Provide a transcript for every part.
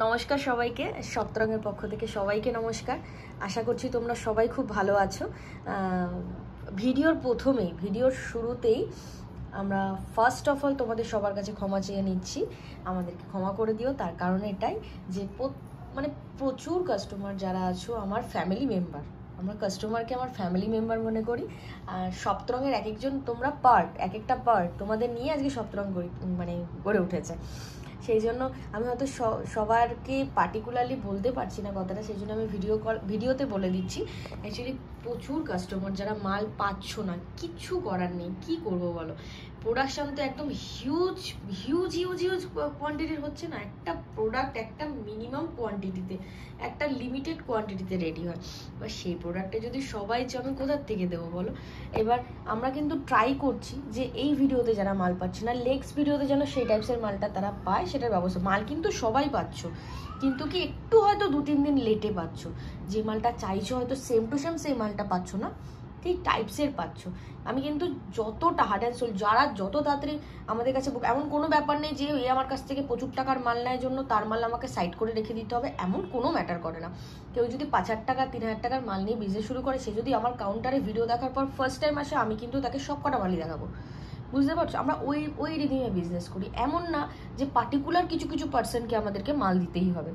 নমস্কার সবাইকে, সপ্তরঙের পক্ষ থেকে সবাইকে নমস্কার। আশা করছি তোমরা সবাই খুব ভালো আছো। ভিডিওর প্রথমেই, ভিডিওর শুরুতেই আমরা ফার্স্ট অফ অল তোমাদের সবার কাছে ক্ষমা চেয়ে নিচ্ছি। আমাদেরকে ক্ষমা করে দিও, তার কারণ এটাই যে প্রচুর কাস্টমার যারা আছো আমার ফ্যামিলি মেম্বার, আমরা কাস্টমারকে আমার ফ্যামিলি মেম্বার মনে করি। আর সপ্তরঙের এক একজন তোমরা পার্ট, এক একটা পার্ট তোমাদের নিয়ে আজকে সপ্তরঙ গড়ে উঠেছে। সেই জন্য আমি হয়তো সবারকে পার্টিকুলারলি বলতে পারছি না কথাটা, সেই জন্য আমি ভিডিওতে বলে দিচ্ছি। অ্যাকচুয়ালি প্রচুর কাস্টমার যারা মাল পাচ্ছ না, কিচ্ছু করার নেই, কি করবো বলো। প্রোডাকশান তো একদম হিউজ হিউজ হিউজ হিউজ কোয়ান্টিটির হচ্ছে না। একটা প্রোডাক্ট একটা মিনিমাম কোয়ান্টিটিতে, একটা লিমিটেড কোয়ান্টিটিতে রেডি হয়। বা সেই প্রোডাক্টে যদি সবাই চাও, আমি কোথার থেকে দেবো বলো। এবার আমরা কিন্তু ট্রাই করছি যে এই ভিডিওতে যারা মাল পাচ্ছে না, নেক্সট ভিডিওতে যেন সেই টাইপসের মালটা তারা পায়, সেটার ব্যবস্থা। মাল কিন্তু সবাই পাচ্ছ, কিন্তু কি একটু হয়তো 2-3 দিন লেটে পাচ্ছ। যে মালটা চাইছো হয়তো সেম টু সেম সেই মালটা পাচ্ছ না, ঠিক টাইপসের পাচ্ছ। আমি কিন্তু যতটা হার্ড অ্যান্ড সোল, যারা যত তাড়াতাড়ি আমাদের কাছে এমন কোনো ব্যাপার নেই যে এ আমার কাছ থেকে প্রচুর টাকার মাল নেয় জন্য তার মাল আমাকে সাইড করে রেখে দিতে হবে, এমন কোনো ম্যাটার করে না। কেউ যদি 5,000 টাকা 3,000 টাকার মাল নিয়ে বিজনেস শুরু করে, সে যদি আমার কাউন্টারে ভিডিও দেখার পর ফার্স্ট টাইম আসে, আমি কিন্তু তাকে সব কটা মালই দেখাবো। বুঝতে পারছো, আমরা ওই রিদিমে বিজনেস করি। এমন না যে পার্টিকুলার কিছু কিছু পার্সনকে আমাদেরকে মাল দিতেই হবে।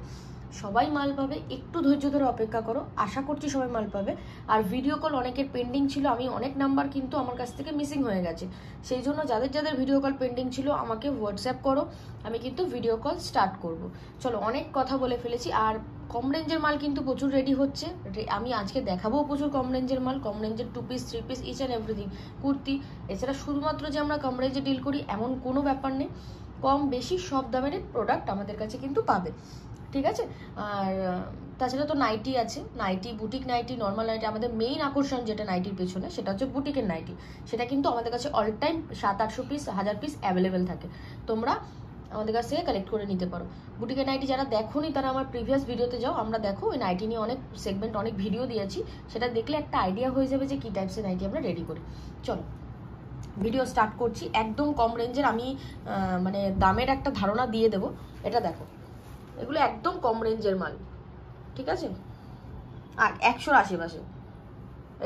সবাই মাল পাবে, একটু ধৈর্য ধরে অপেক্ষা করো, আশা করছি সবাই মাল পাবে। আর ভিডিও কল অনেকের পেন্ডিং ছিল, আমি অনেক নাম্বার কিন্তু আমার কাছ থেকে মিসিং হয়ে গেছে। সেই জন্য যাদের যাদের ভিডিও কল পেন্ডিং ছিল আমাকে হোয়াটসঅ্যাপ করো, আমি কিন্তু ভিডিও কল স্টার্ট করব। চলো, অনেক কথা বলে ফেলেছি। আর কম রেঞ্জের মাল কিন্তু প্রচুর রেডি হচ্ছে, আমি আজকে দেখাবো প্রচুর কম রেঞ্জের মাল, কম রেঞ্জের 2 piece 3 piece each and everything, kurti. এছাড়া শুধুমাত্র যে আমরা কম রেঞ্জে ডিল করি এমন কোনো ব্যাপার নেই, কম বেশি সব দামের প্রোডাক্ট আমাদের কাছে কিন্তু পাবে, ঠিক আছে। আর তাছাড়া তো নাইটি আছে, nighty, boutique nighty, normal nighty. আমাদের মেইন আকর্ষণ যেটা নাইটির পেছনে, সেটা হচ্ছে বুটিকের নাইটি। সেটা কিন্তু আমাদের কাছে all time 700-800 piece, 1000 piece available থাকে। তোমরা আমাদের কাছ থেকে কালেক্ট করে নিতে পারো। বুটিকের নাইটি যারা দেখোনি তারা আমার প্রিভিয়াস ভিডিওতে যাও, আমরা দেখো ওই নাইটি নিয়ে অনেক সেগমেন্ট, অনেক ভিডিও দিয়েছি। সেটা দেখলে একটা আইডিয়া হয়ে যাবে যে কী টাইপসের নাইটি আমরা রেডি করি। চলো ভিডিও স্টার্ট করছি। একদম কম রেঞ্জের আমি দামের একটা ধারণা দিয়ে দেবো। এটা দেখো, এগুলো একদম কম রেঞ্জের মাল, ঠিক আছে। আর 100-র আশেপাশে,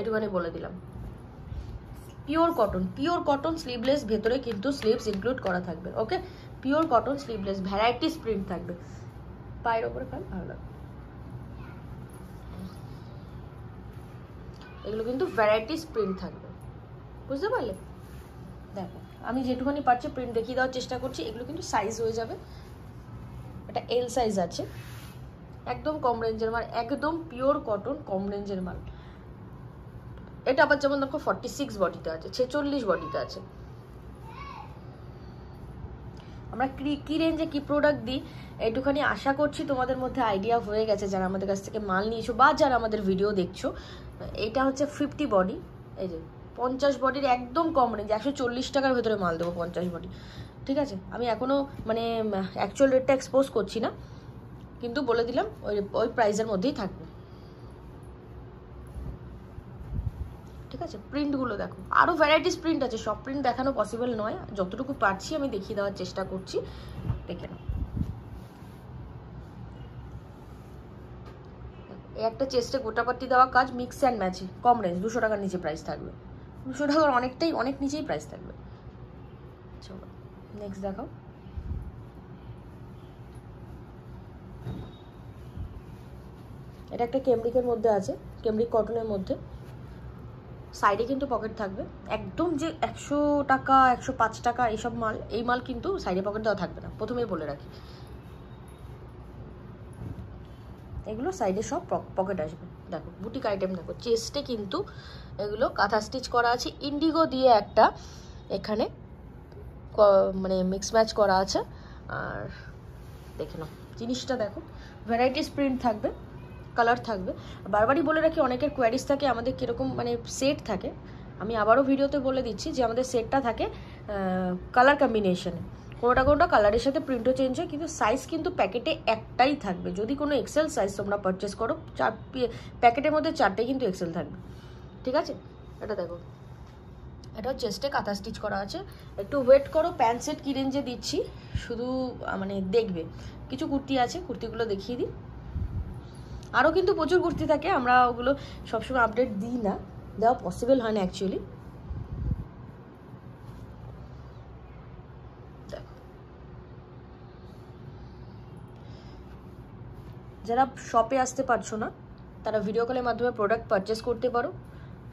এটুখানি বলে দিলাম। পিওর কটন স্লিভলেস, ভেতরে কিন্তু স্লিভস ইনক্লুড করা থাকবে। Okay, pure cotton sleeveless, varieties print থাকবে। পায়ের ওপরে ফেল, ভালো লাগবে। এগুলো কিন্তু ভ্যারাইটিস প্রিন্ট থাকবে, বুঝতে পারলে। দেখো আমি যেটুখানি পারছি প্রিন্ট দেখিয়ে দেওয়ার চেষ্টা করছি। এগুলো কিন্তু সাইজ হয়ে যাবে, এটা এল সাইজ আছে। একদম কম রেঞ্জের মাল, একদম পিওর কটন কম রেঞ্জের মাল। এটা আবার যেমন দেখো 46 বডিতে আছে, 46 বডিতে আছে। আমরা কি রেঞ্জে কি প্রোডাক্ট দিই একটুখানি আশা করছি তোমাদের মধ্যে আইডিয়া হয়ে গেছে, যারা আমাদের কাছ থেকে মাল নিয়েছো বা যারা আমাদের ভিডিও দেখছো। এটা হচ্ছে 50 বডি, এই যে 50 বডির একদম কম রেঞ্জ, 140 টাকার ভেতরে মাল দেবো 50 বডি, ঠিক আছে। আমি এখনও অ্যাকচুয়াল রেটটা এক্সপোজ করছি না, কিন্তু বলে দিলাম ওই প্রাইসের মধ্যেই থাকবে, ঠিক আছে। প্রিন্টগুলো দেখো, আরও ভ্যারাইটিস প্রিন্ট আছে, সব প্রিন্ট দেখানো পসিবল নয়, যতটুকু পারছি আমি দেখিয়ে দেওয়ার চেষ্টা করছি। দেখে নাও, এই একটা চেস্টে গোটাপাটি দেওয়া কাজ, মিক্স অ্যান্ড ম্যাচে, কম রেঞ্জ, 200 টাকার নিচে প্রাইস থাকবে, 200 টাকার অনেক নিচেই প্রাইস থাকবে। চলো নেক্সট দেখাও। এটা একটা কেমব্রিকের মধ্যে আছে, কেমব্রিক কটনের মধ্যে, সাইডে কিন্তু পকেট থাকবে। একদম যে 100 টাকা 105 টাকা এইসব মাল, এই মাল কিন্তু সাইডে পকেট দেওয়া থাকবে না, প্রথমেই বলে রাখি। এগুলো সাইডে সব পকেট আসবে। দেখো বুটিক আইটেম, দেখো চেস্টে কিন্তু এগুলো কাঁথা স্টিচ করা আছে, ইন্ডিগো দিয়ে একটা এখানে মিক্স ম্যাচ করা আছে। আর দেখে নাও জিনিসটা, দেখো ভ্যারাইটিস প্রিন্ট থাকবে, কালার থাকবে। বারবারই বলে রাখি, অনেকের কোয়ারিজ থাকে আমাদের কীরকম সেট থাকে। আমি আবারও ভিডিওতে বলে দিচ্ছি যে আমাদের সেটটা থাকে কালার কম্বিনেশনে, কোনোটা কালারের সাথে প্রিন্টও চেঞ্জ হয়, কিন্তু সাইজ কিন্তু প্যাকেটে একটাই থাকবে। যদি কোনো এক্সেল সাইজ তোমরা পারচেস করো, প্যাকেটের মধ্যে 4টে কিন্তু এক্সেল থাকবে, ঠিক আছে। এটা দেখো, এটাও চেস্টে কাঁথা স্টিচ করা আছে। একটু ওয়েট করো, প্যান্ট সেট কী রেঞ্জে দিচ্ছি শুধু দেখবে, কিছু কুর্তি আছে, কুর্তিগুলো দেখিয়ে দিই। আরও কিন্তু প্রচুর কুর্তি থাকে, আমরা ওগুলো সবসময় আপডেট দিই না, দেওয়া পসিবল হয় না অ্যাকচুয়ালি। যারা শপে আসতে পারছো না তারা ভিডিও কলের মাধ্যমে প্রোডাক্ট পারচেস করতে পারো।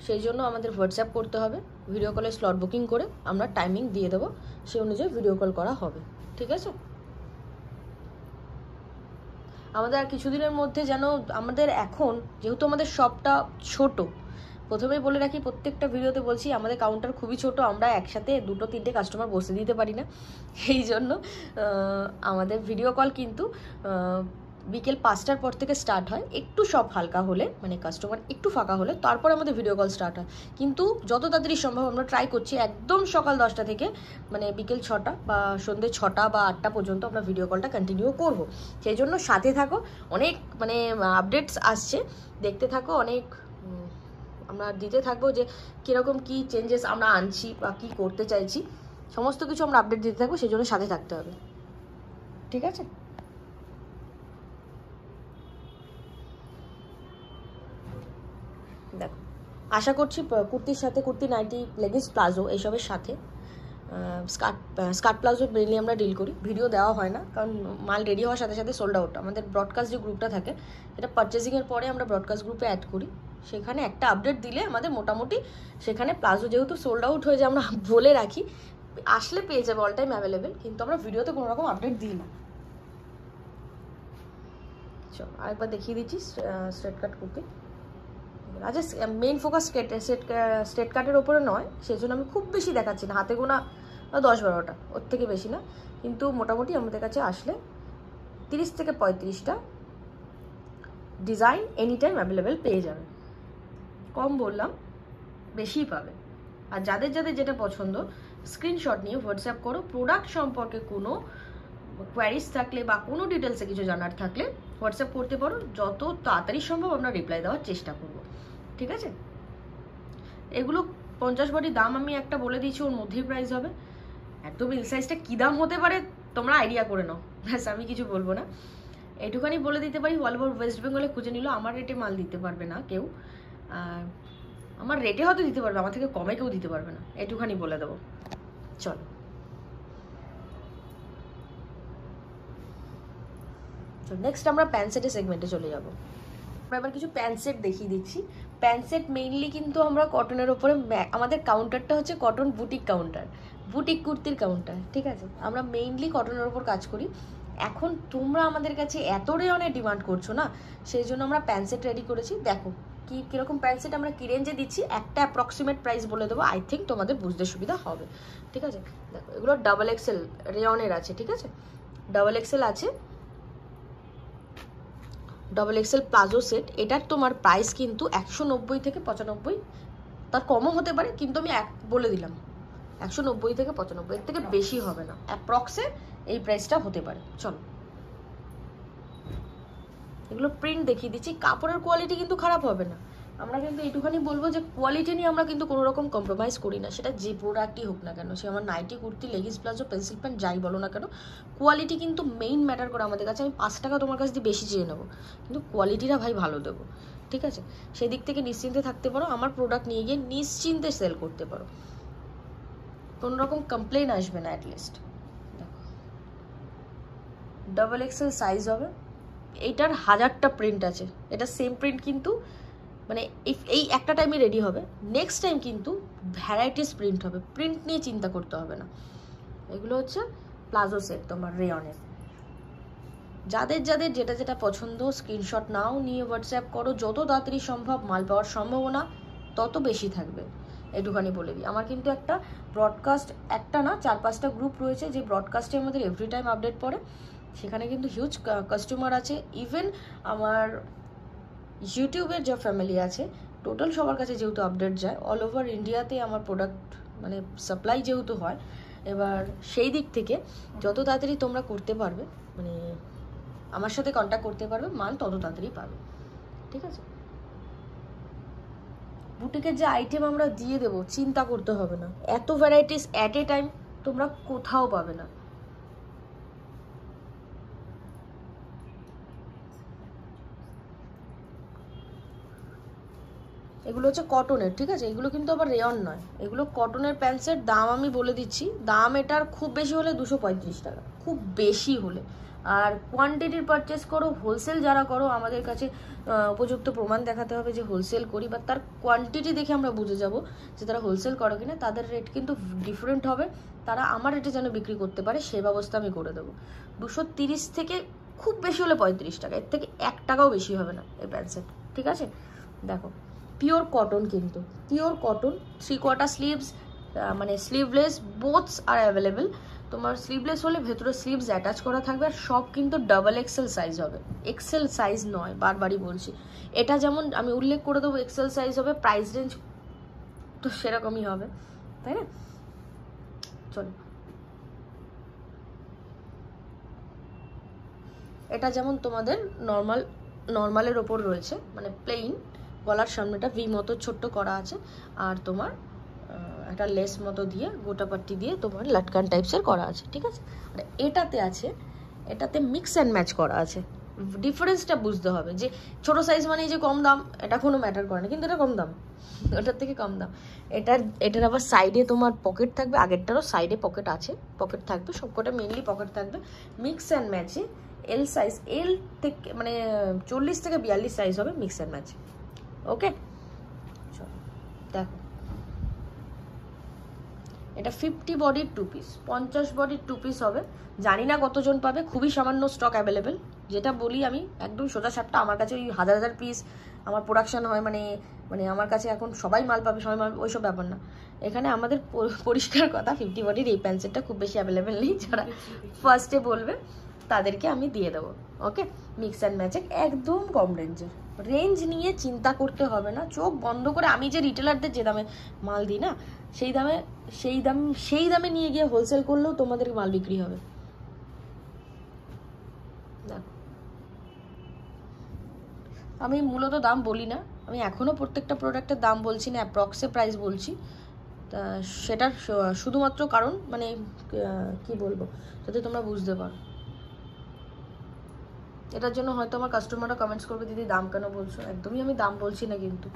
সেই জন্য আমাদের হোয়াটসঅ্যাপ করতে হবে, ভিডিও কলে স্লট বুকিং করে আমরা টাইমিং দিয়ে দেবো, সেই অনুযায়ী ভিডিও কল করা হবে, ঠিক আছে? আমাদের আর কিছুদিনের মধ্যে যেন আমাদের এখন যেহেতু আমাদের শপটা ছোট, প্রথমেই বলে রাখি, প্রত্যেকটা ভিডিওতে বলছি আমাদের কাউন্টার খুবই ছোট, আমরা একসাথে 2-3টে কাস্টমার বসে দিতে পারি না। এই জন্য আমাদের ভিডিও কল কিন্তু বিকেল 5টার পর থেকে স্টার্ট হয়। একটু শপ হালকা হলে, মানে কাস্টমার একটু ফাঁকা হলে তারপর আমাদের ভিডিও কল স্টার্ট হয়। কিন্তু যত তাড়াতাড়ি সম্ভব আমরা ট্রাই করছি একদম সকাল 10টা থেকে মানে বিকেল 6টা বা সন্ধ্যে 6টা বা 8টা পর্যন্ত আমরা ভিডিও কলটা কন্টিনিউ করব। সেই জন্য সাথে থাকো, অনেক মানে আপডেটস আসছে, দেখতে থাকো। অনেক আমরা দিতে থাকবো যে কীরকম কী চেঞ্জেস আমরা আনছি বা কী করতে চাইছি, সমস্ত কিছু আমরা আপডেট দিতে থাকবো, সেই জন্য সাথে থাকতে হবে, ঠিক আছে? দেখো, আশা করছি কুর্তির সাথে কুর্তি, নাইটি, লেগিংস, প্লাজো এইসবের সাথে স্কার্ট প্লাজো মেনলি আমরা ডিল করি। ভিডিও দেওয়া হয় না, কারণ মাল রেডি হওয়ার সাথে সাথে সোল্ড আউট। আমাদের ব্রডকাস্ট যে গ্রুপটা থাকে, এটা পারচেজিংয়ের পরে আমরা ব্রডকাস্ট গ্রুপে অ্যাড করি, সেখানে একটা আপডেট দিলে আমাদের মোটামুটি সেখানে প্লাজো যেহেতু সোল্ড আউট হয়ে যায়, আমরা বলে রাখি আসলে পেয়ে যাবে, অল টাইম অ্যাভেলেবেল, কিন্তু আমরা ভিডিওতে কোনো রকম আপডেট দিই না। চলো আরেকবার দেখিয়ে দিচ্ছি স্ট্রেট কাট কুর্তি। আচ্ছা, মেইন ফোকাস স্ট্রেট কাটের ওপরে নয়, সেই জন্য আমি খুব বেশি দেখাচ্ছি না, হাতে গোনা 10-12টা, ওর থেকে বেশি না। কিন্তু মোটামুটি আমাদের কাছে আসলে 30 থেকে 35টা ডিজাইন এনি টাইম অ্যাভেলেবেল পেয়ে যাবে। কম বললাম, বেশিই পাবে। আর যাদের যাদের যেটা পছন্দ স্ক্রিনশট নিয়ে হোয়াটসঅ্যাপ করো। প্রোডাক্ট সম্পর্কে কোনো কোয়ারিজ থাকলে বা কোনো ডিটেলসে কিছু জানার থাকলে হোয়াটসঅ্যাপ করতে পারো, যত তাড়াতাড়ি সম্ভব আমরা রিপ্লাই দেওয়ার চেষ্টা করব, ঠিক আছে? এগুলো 50 বডি দাম আমি একটা বলে দিয়েছি, ওর মধ্যেই প্রাইস হবে। একদম এল সাইজটা কী দাম হতে পারে তোমরা আইডিয়া করে নাও, ব্যাস, আমি কিছু বলবো না। এইটুখানি বলে দিতে পারি, অল ওভার ওয়েস্ট বেঙ্গলে খুঁজে নিল আমার রেটে মাল দিতে পারবে না কেউ, আর আমার রেটে হয়তো দিতে পারবে, আমার থেকে কমে কেউ দিতে পারবে না, এইটুখানি বলে দেবো। চলো নেক্সট আমরা প্যান্ট সেটের সেগমেন্টে চলে যাব। আমরা এবার কিছু প্যান্ট সেট দেখিয়ে দিচ্ছি। প্যান্ট সেট মেইনলি কিন্তু আমরা কটনের ওপরে, আমাদের কাউন্টারটা হচ্ছে কটন বুটিক কাউন্টার, বুটিক কুর্তির কাউন্টার, ঠিক আছে? আমরা মেইনলি কটনের ওপর কাজ করি। এখন তোমরা আমাদের কাছে এত রেয়নের ডিমান্ড করছো না, সেই জন্য আমরা প্যান্ট সেট রেডি করেছি। দেখো কীরকম প্যান্ট সেট আমরা কী রেঞ্জে দিচ্ছি, একটা অ্যাপ্রক্সিমেট প্রাইস বলে দেবো, আই থিঙ্ক তোমাদের বুঝতে সুবিধা হবে, ঠিক আছে? দেখো, এগুলো ডাবল এক্সেল রেয়নের আছে, ঠিক আছে? ডাবল এক্সেল আছে, ডাবল এক্সেল প্লাজো সেট। এটার তোমার প্রাইস কিন্তু 190 থেকে 95, তার কমও হতে পারে, কিন্তু আমি বলে দিলাম 190 থেকে 95, এর থেকে বেশি হবে না, অ্যাপ্রক্সে এই প্রাইসটা হতে পারে। চলো এগুলো প্রিন্ট দেখিয়ে দিচ্ছি। কাপড়ের কোয়ালিটি কিন্তু খারাপ হবে না, আমরা কিন্তু এইটুখানি বলবো যে কোয়ালিটি নিয়ে আমরা কিন্তু কোনো রকম কম্প্রোমাইজ করি না, সেটা যে প্রোডাক্টই হোক না কেন, সে আমার nighty, kurti, leggings, palazzo, pencil pant যাই বলো না কেন, কোয়ালিটি কিন্তু মেইন ম্যাটার করে আমাদের কাছে। আমি 5 টাকা তোমার কাছ দিয়ে বেশি চেয়ে নেবো, কিন্তু কোয়ালিটিটা ভাই ভালো দেবো, ঠিক আছে? সেদিক থেকে নিশ্চিন্তে থাকতে পারো, আমার প্রোডাক্ট নিয়ে গিয়ে নিশ্চিন্তে সেল করতে পারো, কোনো রকম কমপ্লেন আসবে না অ্যাটলিস্ট। দেখো ডাবল এক্সেল সাইজ হবে, এইটার 1000টা প্রিন্ট আছে, এটা সেম প্রিন্ট কিন্তু মানে এই একটা টাইমে রেডি হবে, নেক্সট টাইম কিন্তু ভ্যারাইটিস প্রিন্ট হবে, প্রিন্ট নিয়ে চিন্তা করতে হবে না। এগুলো হচ্ছে প্লাজো সেট তোমার রেয়নের। যাদের যাদের যেটা যেটা পছন্দ স্ক্রিনশট নাও, নিয়ে হোয়াটসঅ্যাপ করো, যত তাড়াতাড়ি সম্ভব মাল পাওয়ার সম্ভাবনা তত বেশি থাকবে, একটুখানি বলে দিই। আমার কিন্তু একটা ব্রডকাস্ট, একটা না 4-5টা গ্রুপ রয়েছে, যে ব্রডকাস্টে আমাদের এভরি টাইম আপডেট পড়ে, সেখানে কিন্তু হিউজ কাস্টমার আছে। ইভেন আমার ইউটিউবের যা ফ্যামিলি আছে, টোটাল সবার কাছে যেহেতু আপডেট যায়, অল ওভার ইন্ডিয়াতে আমার প্রোডাক্ট মানে সাপ্লাই যেহেতু হয়, এবার সেই দিক থেকে যত তাড়াতাড়ি তোমরা করতে পারবে, মানে আমার সাথে কন্ট্যাক্ট করতে পারবে, মাল তত তাড়াতাড়ি পাবে, ঠিক আছে? বুটিকের যে আইটেম আমরা দিয়ে দেবো, চিন্তা করতে হবে না, এত ভ্যারাইটিস অ্যাট এ টাইম তোমরা কোথাও পাবে না। এগুলো হচ্ছে কটনের, ঠিক আছে? এগুলো কিন্তু আবার রেয়ন নয়, এগুলো কটনের প্যান্টসের। দাম আমি বলে দিচ্ছি, দাম এটার খুব বেশি হলে 235 টাকা, খুব বেশি হলে। আর কোয়ান্টিটির পারচেস করো, হোলসেল যারা করো, আমাদের কাছে উপযুক্ত প্রমাণ দেখাতে হবে যে হোলসেল করি, বা তার কোয়ান্টিটি দেখে আমরা বুঝে যাব যে তারা হোলসেল করো কিনা। তাদের রেট কিন্তু ডিফারেন্ট হবে, তারা আমার রেটে যেন বিক্রি করতে পারে সে ব্যবস্থা আমি করে দেবো। 230 থেকে খুব বেশি হলে 35 টাকা, এর থেকে 1 টাকাও বেশি হবে না এই প্যান্ট সেট, ঠিক আছে? দেখো পিওর কটন, কিন্তু পিওর কটন, 3/4 স্লিভস, মানে স্লিভলেস, বোথস আর অ্যাভেলেবেল। তোমার স্লিভলেস হলে ভেতরে স্লিভস অ্যাটাচ করা থাকবে, আর সব কিন্তু ডাবল এক্সেল সাইজ হবে, এক্সেল সাইজ নয়, বারবারই বলছি। এটা যেমন আমি উল্লেখ করে দেবো এক্সেল সাইজ হবে, প্রাইস রেঞ্জ তো সেরকমই হবে, তাই না? চলো, এটা যেমন তোমাদের নর্মালের ওপর রয়েছে, মানে প্লেইন, গলার সামনেটা ভি মতো ছোট্ট করা আছে, আর তোমার একটা লেস মতো দিয়ে গোটা পাট্টি দিয়ে তোমার লাটকান টাইপসের করা আছে, ঠিক আছে? আর এটাতে মিক্স অ্যান্ড ম্যাচ করা আছে। ডিফারেন্সটা বুঝতে হবে যে ছোট সাইজ মানে যে কম দাম, এটা কোনো ম্যাটার করে না, কিন্তু এটা কম দাম, ওটার থেকে কম দাম। এটার আবার সাইডে তোমার পকেট থাকবে, আগেরটারও সাইডে পকেট আছে, পকেট থাকবে, সবকটা মেনলি পকেট থাকবে। মিক্স অ্যান্ড ম্যাচে এল সাইজ, এল থেকে মানে 40 থেকে 42 সাইজ হবে, মিক্স অ্যান্ড ম্যাচ। ওকে, চলো দেখো, এটা 50 বডির 2 পিস, 50 বডির 2 পিস হবে। জানি না কতজন পাবে, খুবই সামান্য স্টক অ্যাভেলেবেল। যেটা বলি আমি একদম সোজা সাপটা, আমার কাছে ওই হাজার হাজার পিস আমার প্রোডাকশন হয়, মানে আমার কাছে এখন সবাই মাল পাবে, সবাই মাল, ওইসব ব্যাপার না। এখানে আমাদের পরিষ্কার কথা, 50 বডির এই প্যান্ট সেটটা খুব বেশি অ্যাভেলেবেল নেই, যারা ফার্স্টে বলবে তাদেরকে আমি দিয়ে দেবো। ওকে, মিক্স অ্যান্ড ম্যাচে একদম কম রেঞ্জের, রেঞ্জ নিয়ে চিন্তা করতে হবে না, চোখ বন্ধ করে। আমি যে রিটেলারদের যে দামে মাল দিই না, সেই দামে নিয়ে গিয়ে হোলসেল করলেও তোমাদের মাল বিক্রি হবে। দেখো, আমি মূলত দাম বলি না, আমি এখনো প্রত্যেকটা প্রোডাক্টের দাম বলছি না, অ্যাপ্রক্সে প্রাইস বলছি। তা সেটার শুধুমাত্র কারণ, মানে কি বলবো, যাতে তোমরা বুঝতে পারো। এটার জন্য হয়তো আমার কাস্টমাররা কমেন্টস করবে, দিদি দাম কেন বলছো? একদমই আমি দাম বলছি না, কিন্তু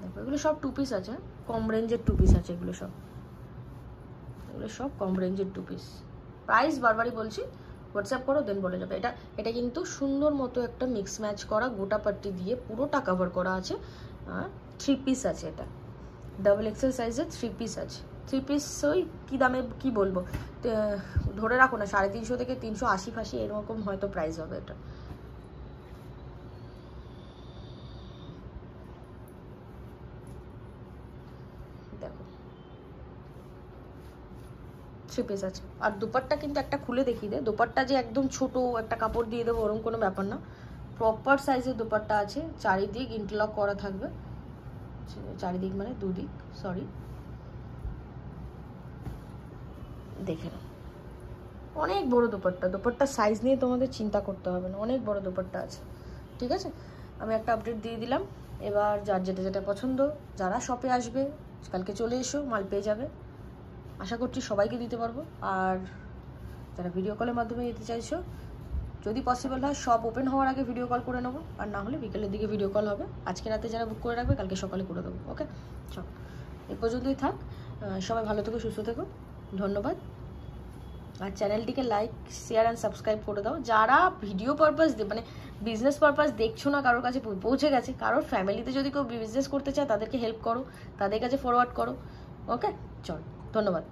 দেখো এগুলো সব 2 পিস আছে, কম রেঞ্জের 2 পিস আছে, এগুলো সব কম রেঞ্জের 2 পিস। প্রাইস বারবারই বলছি, হোয়াটসঅ্যাপ করো, দেন বলে যাবে। এটা কিন্তু সুন্দর মতো একটা মিক্স ম্যাচ করা, গোটা পাট্টি দিয়ে পুরোটা কভার করা আছে। আর 3 পিস আছে, এটা ডাবল এক্সেল সাইজের 3 পিস আছে। 3 পিস ওই কী দামে কি বলবো, ধরে রাখো না 350 থেকে 380 এরকম হয়তো প্রাইস হবে এটা। দেখো 3 পিস আছে। আর দুপাট্টা কিন্তু একটা খুলে দেখিয়ে দে, দুপাট্টা যে একদম ছোট একটা কাপড় দিয়ে দেবো ওরকম কোনো ব্যাপার না, প্রপার সাইজের দুপাট্টা আছে, চারিদিক ইন্টারলক করা থাকবে, চারিদিক মানে দুদিক, সরি, দেখে নাও। অনেক বড় দুপাট্টার সাইজ নিয়ে তোমাদের চিন্তা করতে হবে না, অনেক বড় দুপাট্টা আছে, ঠিক আছে? আমি একটা আপডেট দিয়ে দিলাম। এবার যার যেটা পছন্দ, যারা শপে আসবে কালকে চলে এসো, মাল পেয়ে যাবে, আশা করছি সবাইকে দিতে পারবো। আর যারা ভিডিও কলের মাধ্যমে দিতে চাইছো, যদি পসিবল হয় শপ ওপেন হওয়ার আগে ভিডিও কল করে নেবো, আর না হলে বিকেলের দিকে ভিডিও কল হবে। আজকে রাতে যারা বুক করে রাখবে কালকে সকালে করে দেবো। ওকে, চল এ পর্যন্তই থাক, সবাই ভালো থেকো, সুস্থ থেকো, ধন্যবাদ। আর চ্যানেলটিকে লাইক, শেয়ার অ্যান্ড সাবস্ক্রাইব করে দাও। যারা ভিডিও পারপাস মানে বিজনেস পারপাস দেখছো না, কারোর কাছে পৌঁছে গেছে, কারোর ফ্যামিলিতে যদি কেউ বিজনেস করতে চায় তাদেরকে হেল্প করো, তাদের কাছে ফরওয়ার্ড করো। ওকে, চল, ধন্যবাদ।